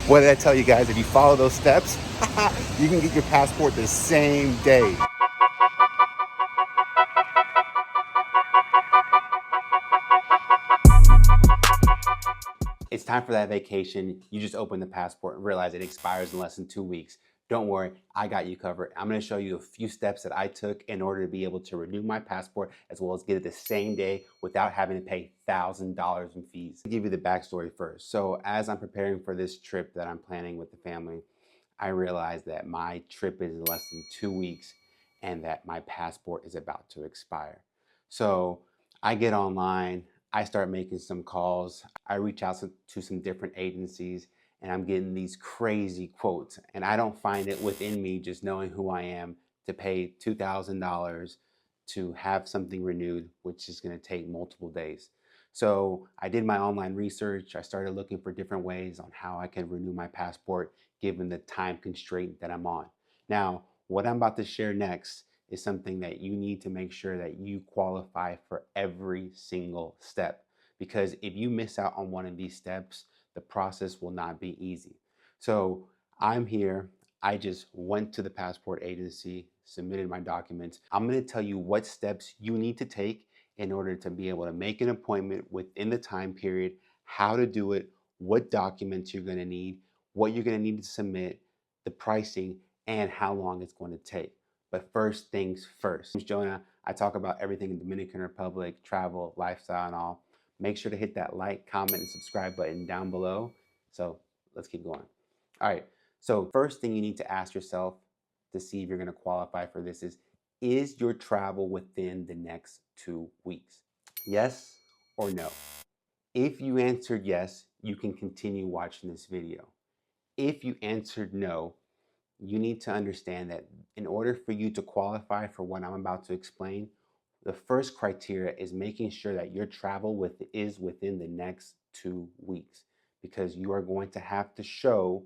What did I tell you guys? If you follow those steps, you can get your passport the same day. It's time for that vacation. You just open the passport and realize it expires in less than 2 weeks. Don't worry, I got you covered. I'm going to show you a few steps that I took in order to be able to renew my passport as well as get it the same day without having to pay $1,000 in fees. I'll give you the backstory first. So as I'm preparing for this trip that I'm planning with the family, I realized that my trip is in less than 2 weeks and that my passport is about to expire. So I get online, I start making some calls, I reach out to some different agencies, and I'm getting these crazy quotes. And I don't find it within me, just knowing who I am, to pay $2,000 to have something renewed, which is going to take multiple days. So I did my online research. I started looking for different ways on how I can renew my passport given the time constraint that I'm on. Now, what I'm about to share next is something that you need to make sure that you qualify for every single step. Because if you miss out on one of these steps, the process will not be easy. So I'm here. I just went to the passport agency, submitted my documents. I'm going to tell you what steps you need to take in order to be able to make an appointment within the time period, how to do it, what documents you're going to need, what you're going to need to submit, the pricing, and how long it's going to take. But first things first. I'm Jonah. I talk about everything in Dominican Republic, travel, lifestyle, and all. Make sure to hit that like, comment, and subscribe button down below. So let's keep going. All right. So first thing you need to ask yourself to see if you're going to qualify for this is your travel within the next 2 weeks? Yes or no? If you answered yes, you can continue watching this video. If you answered no, you need to understand that in order for you to qualify for what I'm about to explain, the first criteria is making sure that your travel is within the next 2 weeks, because you are going to have to show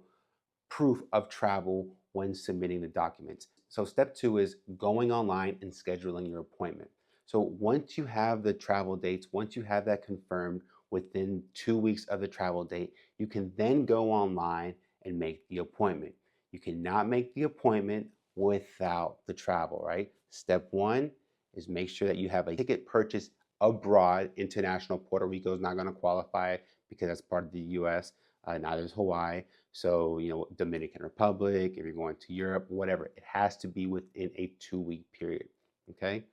proof of travel when submitting the documents. So step two is going online and scheduling your appointment. So once you have the travel dates, once you have that confirmed within 2 weeks of the travel date, you can then go online and make the appointment. You cannot make the appointment without the travel, right? Step one is make sure that you have a ticket purchased abroad. International. Puerto Rico is not going to qualify because that's part of the US. Neither is Hawaii. So, Dominican Republic, if you're going to Europe, whatever, it has to be within a 2-week period. Okay.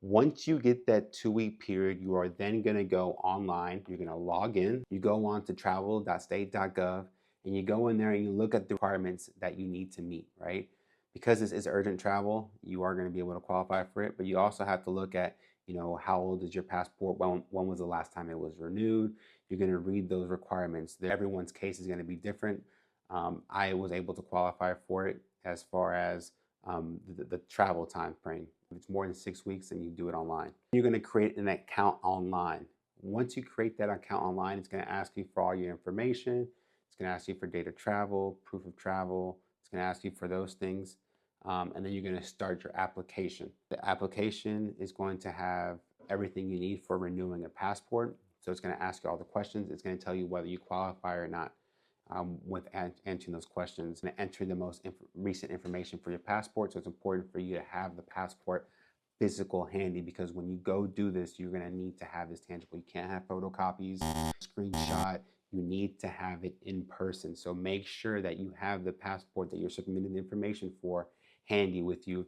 Once you get that 2-week period, you are then going to go online. You're going to log in. You go on to travel.state.gov and you go in there and you look at the requirements that you need to meet, right? Because this is urgent travel, you are going to be able to qualify for it, but you also have to look at, how old is your passport? When was the last time it was renewed? You're going to read those requirements. Everyone's case is going to be different. I was able to qualify for it as far as the travel time frame. If it's more than 6 weeks, then you do it online. You're going to create an account online. Once you create that account online, it's going to ask you for all your information. It's going to ask you for date of travel, proof of travel. It's going to ask you for those things. And then you're going to start your application. The application is going to have everything you need for renewing a passport. So it's going to ask you all the questions. It's going to tell you whether you qualify or not. With answering those questions and enter the most recent information for your passport. So it's important for you to have the passport physical handy, because when you go do this, you're going to need to have this tangible. You can't have photocopies, screenshot. You need to have it in person. So make sure that you have the passport that you're submitting the information for handy with you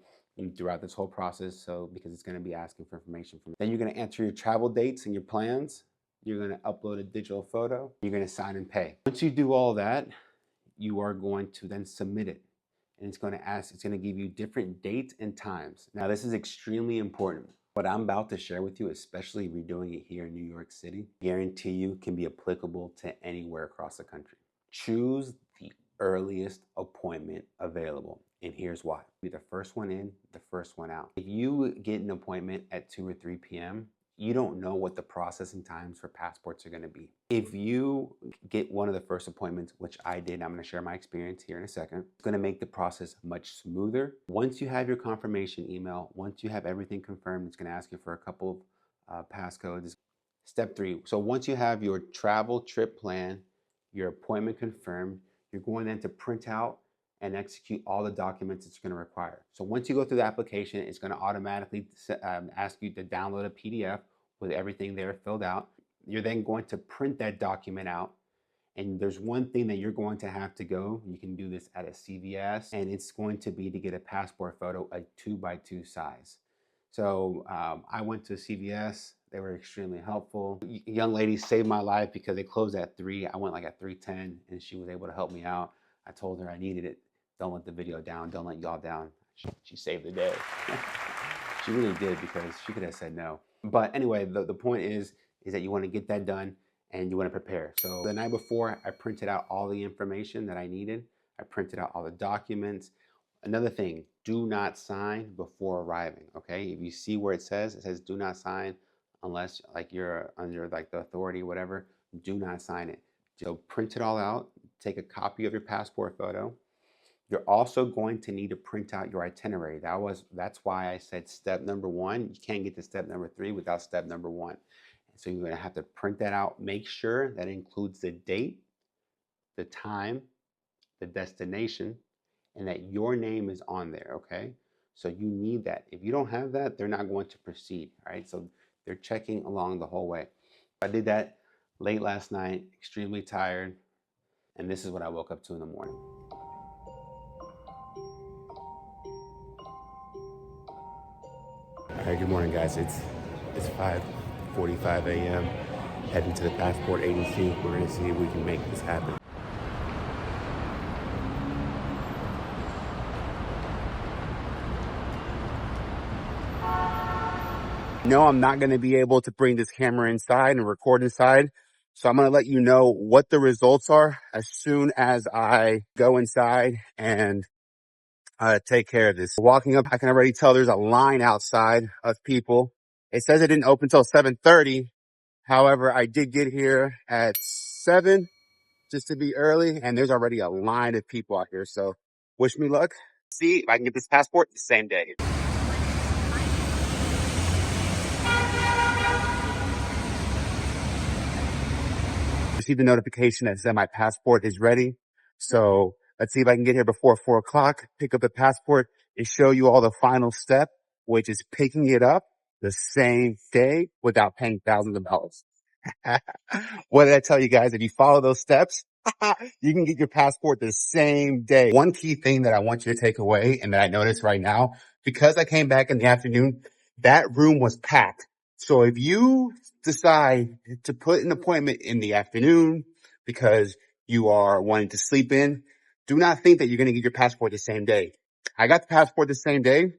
throughout this whole process. So because it's going to be asking for information from you. Then you're going to enter your travel dates and your plans. You're going to upload a digital photo. You're going to sign and pay. Once you do all that, you are going to then submit it. And it's going to give you different dates and times. Now, this is extremely important. What I'm about to share with you, especially if you're doing it here in New York City, guarantee you can be applicable to anywhere across the country. Choose the earliest appointment available. And here's why. Be the first one in, the first one out. If you get an appointment at 2 or 3 p.m., you don't know what the processing times for passports are going to be. If you get one of the first appointments, which I did, I'm going to share my experience here in a second, it's going to make the process much smoother. Once you have your confirmation email, once you have everything confirmed, it's going to ask you for a couple of passcodes. Step three. So once you have your travel trip plan, your appointment confirmed, You're going then to print out and execute all the documents it's going to require. So once you go through the application, it's going to automatically ask you to download a PDF with everything there filled out. You're then going to print that document out. And there's one thing that you're going to have to go. You can do this at a CVS, and it's going to be to get a passport photo, a 2x2 size. So I went to CVS. They were extremely helpful. Young lady saved my life because they closed at 3. I went like at 3:10, and she was able to help me out. I told her I needed it. Don't let the video down. Don't let y'all down. She saved the day. She really did, because she could have said no. But anyway, the point is that you want to get that done and you want to prepare. So the night before, I printed out all the information that I needed. I printed out all the documents. Another thing, do not sign before arriving, okay? If you see where it says do not sign unless like you're under like the authority or whatever, do not sign it. So print it all out, take a copy of your passport photo. You're also going to need to print out your itinerary. That's why I said step number 1. You can't get to step number 3 without step number 1. So you're going to have to print that out. Make sure that includes the date, the time, the destination, and that your name is on there, okay? So you need that. If you don't have that, they're not going to proceed, all right? So they're checking along the whole way. I did that late last night, extremely tired, and this is what I woke up to in the morning. All right, good morning, guys. It's 5:45 a.m. Heading to the passport agency. We're gonna see if we can make this happen. No, I'm not gonna be able to bring this camera inside and record inside. So I'm gonna let you know what the results are as soon as I go inside and take care of this. Walking up, I can already tell there's a line outside of people. It says it didn't open until 7:30. However, I did get here at 7 just to be early, and there's already a line of people out here. So wish me luck. See if I can get this passport the same day. Received a notification that said my passport is ready. So let's see if I can get here before 4 o'clock, pick up the passport and show you all the final step, which is picking it up the same day without paying thousands of dollars. What did I tell you guys? If you follow those steps, you can get your passport the same day. One key thing that I want you to take away and that I noticed right now, because I came back in the afternoon, that room was packed. So if you decide to put an appointment in the afternoon because you are wanting to sleep in, do not think that you're going to get your passport the same day. I got the passport the same day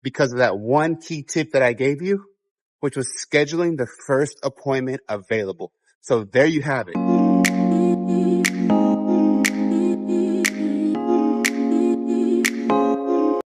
because of that one key tip that I gave you, which was scheduling the first appointment available. So there you have it.